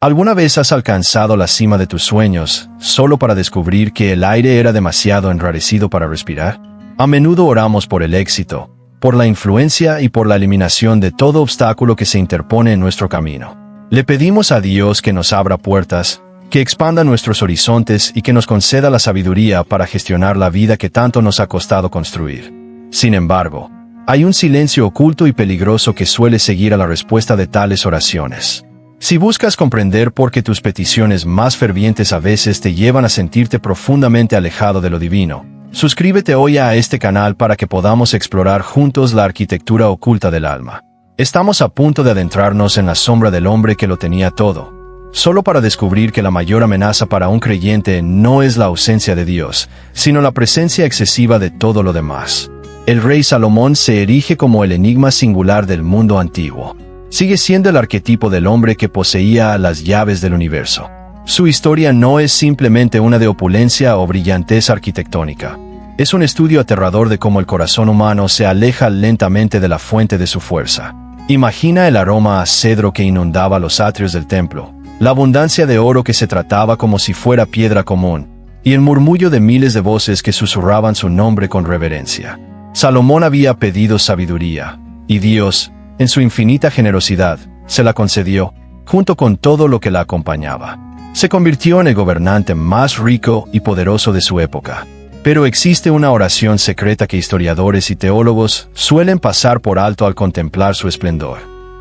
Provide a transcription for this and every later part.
¿Alguna vez has alcanzado la cima de tus sueños solo para descubrir que el aire era demasiado enrarecido para respirar? A menudo oramos por el éxito, por la influencia y por la eliminación de todo obstáculo que se interpone en nuestro camino. Le pedimos a Dios que nos abra puertas, que expanda nuestros horizontes y que nos conceda la sabiduría para gestionar la vida que tanto nos ha costado construir. Sin embargo, hay un silencio oculto y peligroso que suele seguir a la respuesta de tales oraciones. Si buscas comprender por qué tus peticiones más fervientes a veces te llevan a sentirte profundamente alejado de lo divino, suscríbete hoy a este canal para que podamos explorar juntos la arquitectura oculta del alma. Estamos a punto de adentrarnos en la sombra del hombre que lo tenía todo, solo para descubrir que la mayor amenaza para un creyente no es la ausencia de Dios, sino la presencia excesiva de todo lo demás. El rey Salomón se erige como el enigma singular del mundo antiguo. Sigue siendo el arquetipo del hombre que poseía las llaves del universo. Su historia no es simplemente una de opulencia o brillantez arquitectónica. Es un estudio aterrador de cómo el corazón humano se aleja lentamente de la fuente de su fuerza. Imagina el aroma a cedro que inundaba los atrios del templo, la abundancia de oro que se trataba como si fuera piedra común, y el murmullo de miles de voces que susurraban su nombre con reverencia. Salomón había pedido sabiduría, y Dios, en su infinita generosidad, se la concedió, junto con todo lo que la acompañaba. Se convirtió en el gobernante más rico y poderoso de su época. Pero existe una oración secreta que historiadores y teólogos suelen pasar por alto al contemplar su esplendor.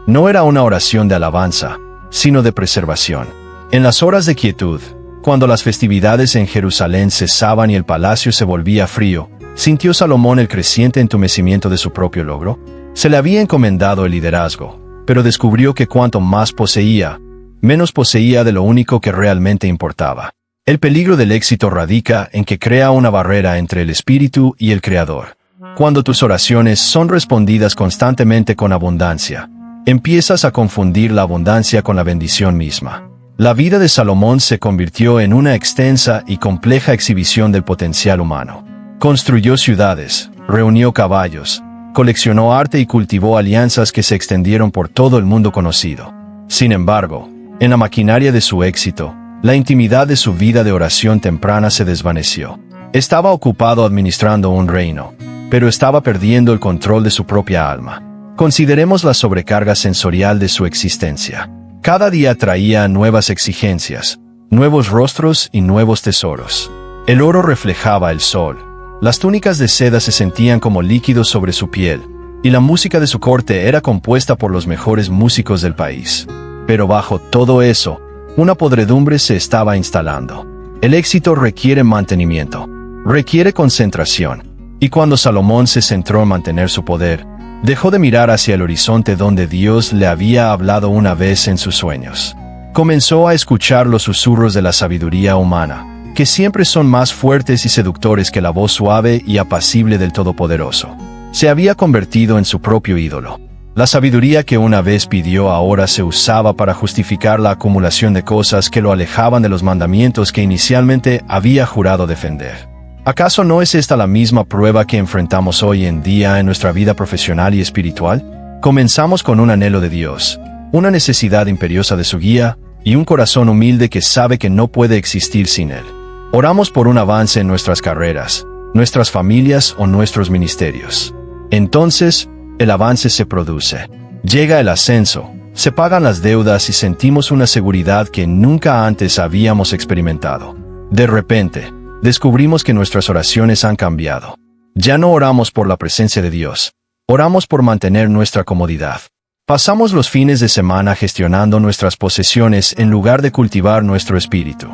No era una oración de alabanza, sino de preservación. En las horas de quietud, cuando las festividades en Jerusalén cesaban y el palacio se volvía frío, ¿sintió Salomón el creciente entumecimiento de su propio logro? Se le había encomendado el liderazgo, pero descubrió que cuanto más poseía, menos poseía de lo único que realmente importaba. El peligro del éxito radica en que crea una barrera entre el espíritu y el creador. Cuando tus oraciones son respondidas constantemente con abundancia, empiezas a confundir la abundancia con la bendición misma. La vida de Salomón se convirtió en una extensa y compleja exhibición del potencial humano. Construyó ciudades, reunió caballos, coleccionó arte y cultivó alianzas que se extendieron por todo el mundo conocido. Sin embargo, en la maquinaria de su éxito, la intimidad de su vida de oración temprana se desvaneció. Estaba ocupado administrando un reino, pero estaba perdiendo el control de su propia alma. Consideremos la sobrecarga sensorial de su existencia. Cada día traía nuevas exigencias, nuevos rostros y nuevos tesoros. El oro reflejaba el sol. Las túnicas de seda se sentían como líquidos sobre su piel, y la música de su corte era compuesta por los mejores músicos del país. Pero bajo todo eso, una podredumbre se estaba instalando. El éxito requiere mantenimiento, requiere concentración, y cuando Salomón se centró en mantener su poder, dejó de mirar hacia el horizonte donde Dios le había hablado una vez en sus sueños. Comenzó a escuchar los susurros de la sabiduría humana, que siempre son más fuertes y seductores que la voz suave y apacible del Todopoderoso. Se había convertido en su propio ídolo. La sabiduría que una vez pidió ahora se usaba para justificar la acumulación de cosas que lo alejaban de los mandamientos que inicialmente había jurado defender. ¿Acaso no es esta la misma prueba que enfrentamos hoy en día en nuestra vida profesional y espiritual? Comenzamos con un anhelo de Dios, una necesidad imperiosa de su guía, y un corazón humilde que sabe que no puede existir sin Él. Oramos por un avance en nuestras carreras, nuestras familias o nuestros ministerios. Entonces, el avance se produce. Llega el ascenso, se pagan las deudas y sentimos una seguridad que nunca antes habíamos experimentado. De repente, descubrimos que nuestras oraciones han cambiado. Ya no oramos por la presencia de Dios, oramos por mantener nuestra comodidad. Pasamos los fines de semana gestionando nuestras posesiones en lugar de cultivar nuestro espíritu.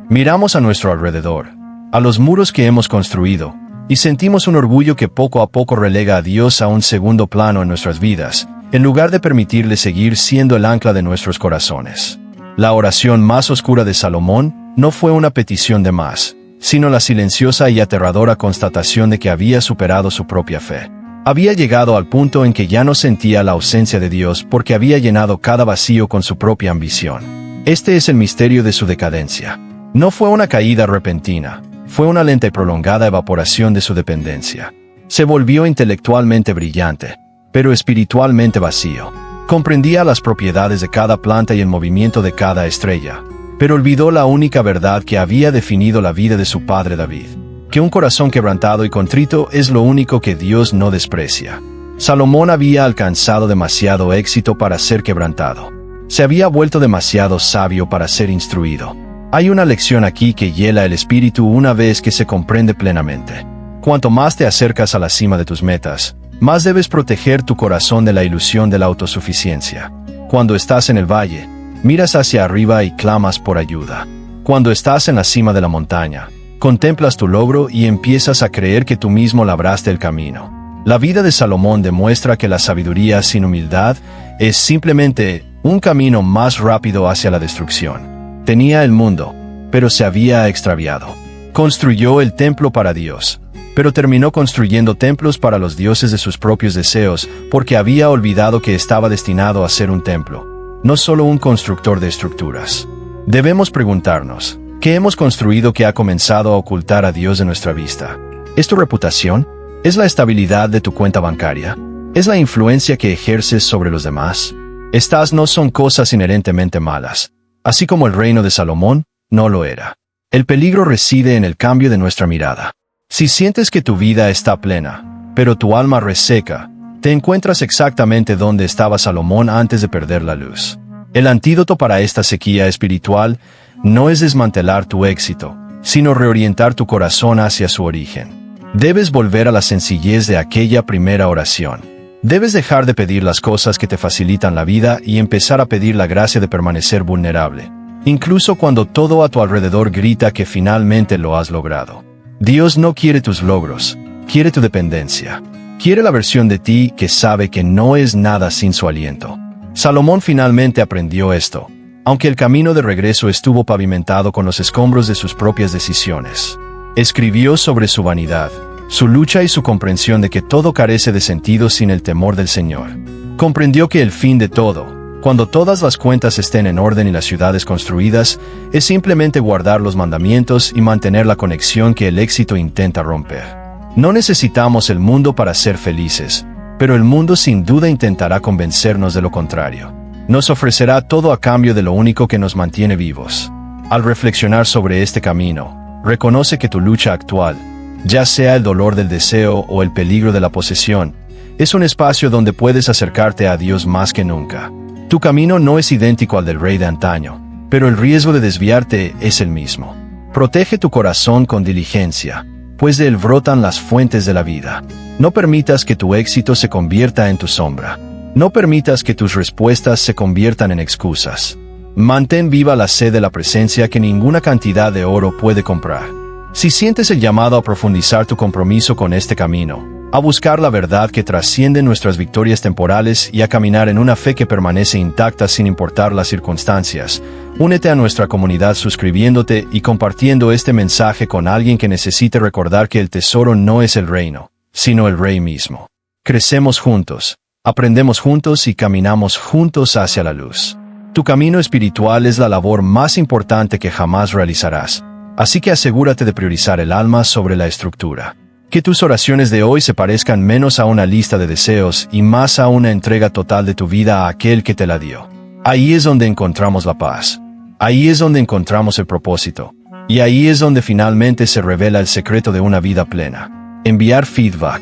Miramos a nuestro alrededor, a los muros que hemos construido, y sentimos un orgullo que poco a poco relega a Dios a un segundo plano en nuestras vidas, en lugar de permitirle seguir siendo el ancla de nuestros corazones. La oración más oscura de Salomón no fue una petición de más, sino la silenciosa y aterradora constatación de que había superado su propia fe. Había llegado al punto en que ya no sentía la ausencia de Dios porque había llenado cada vacío con su propia ambición. Este es el misterio de su decadencia. No fue una caída repentina, fue una lenta y prolongada evaporación de su dependencia. Se volvió intelectualmente brillante, pero espiritualmente vacío. Comprendía las propiedades de cada planta y el movimiento de cada estrella, pero olvidó la única verdad que había definido la vida de su padre David, que un corazón quebrantado y contrito es lo único que Dios no desprecia. Salomón había alcanzado demasiado éxito para ser quebrantado. Se había vuelto demasiado sabio para ser instruido. Hay una lección aquí que hiela el espíritu una vez que se comprende plenamente. Cuanto más te acercas a la cima de tus metas, más debes proteger tu corazón de la ilusión de la autosuficiencia. Cuando estás en el valle, miras hacia arriba y clamas por ayuda. Cuando estás en la cima de la montaña, contemplas tu logro y empiezas a creer que tú mismo labraste el camino. La vida de Salomón demuestra que la sabiduría sin humildad es simplemente un camino más rápido hacia la destrucción. Tenía el mundo, pero se había extraviado. Construyó el templo para Dios, pero terminó construyendo templos para los dioses de sus propios deseos porque había olvidado que estaba destinado a ser un templo, no solo un constructor de estructuras. Debemos preguntarnos, ¿qué hemos construido que ha comenzado a ocultar a Dios de nuestra vista? ¿Es tu reputación? ¿Es la estabilidad de tu cuenta bancaria? ¿Es la influencia que ejerces sobre los demás? Estas no son cosas inherentemente malas. Así como el reino de Salomón, no lo era. El peligro reside en el cambio de nuestra mirada. Si sientes que tu vida está plena, pero tu alma reseca, te encuentras exactamente donde estaba Salomón antes de perder la luz. El antídoto para esta sequía espiritual no es desmantelar tu éxito, sino reorientar tu corazón hacia su origen. Debes volver a la sencillez de aquella primera oración. Debes dejar de pedir las cosas que te facilitan la vida y empezar a pedir la gracia de permanecer vulnerable, incluso cuando todo a tu alrededor grita que finalmente lo has logrado. Dios no quiere tus logros, quiere tu dependencia. Quiere la versión de ti que sabe que no es nada sin su aliento. Salomón finalmente aprendió esto, aunque el camino de regreso estuvo pavimentado con los escombros de sus propias decisiones. Escribió sobre su vanidad, su lucha y su comprensión de que todo carece de sentido sin el temor del Señor. Comprendió que el fin de todo, cuando todas las cuentas estén en orden y las ciudades construidas, es simplemente guardar los mandamientos y mantener la conexión que el éxito intenta romper. No necesitamos el mundo para ser felices, pero el mundo sin duda intentará convencernos de lo contrario. Nos ofrecerá todo a cambio de lo único que nos mantiene vivos. Al reflexionar sobre este camino, reconoce que tu lucha actual, ya sea el dolor del deseo o el peligro de la posesión, es un espacio donde puedes acercarte a Dios más que nunca. Tu camino no es idéntico al del rey de antaño, pero el riesgo de desviarte es el mismo. Protege tu corazón con diligencia, pues de él brotan las fuentes de la vida. No permitas que tu éxito se convierta en tu sombra. No permitas que tus respuestas se conviertan en excusas. Mantén viva la sed de la presencia que ninguna cantidad de oro puede comprar. Si sientes el llamado a profundizar tu compromiso con este camino, a buscar la verdad que trasciende nuestras victorias temporales y a caminar en una fe que permanece intacta sin importar las circunstancias, únete a nuestra comunidad suscribiéndote y compartiendo este mensaje con alguien que necesite recordar que el tesoro no es el reino, sino el Rey mismo. Crecemos juntos, aprendemos juntos y caminamos juntos hacia la luz. Tu camino espiritual es la labor más importante que jamás realizarás, así que asegúrate de priorizar el alma sobre la estructura. Que tus oraciones de hoy se parezcan menos a una lista de deseos y más a una entrega total de tu vida a aquel que te la dio. Ahí es donde encontramos la paz. Ahí es donde encontramos el propósito. Y ahí es donde finalmente se revela el secreto de una vida plena. Enviar feedback.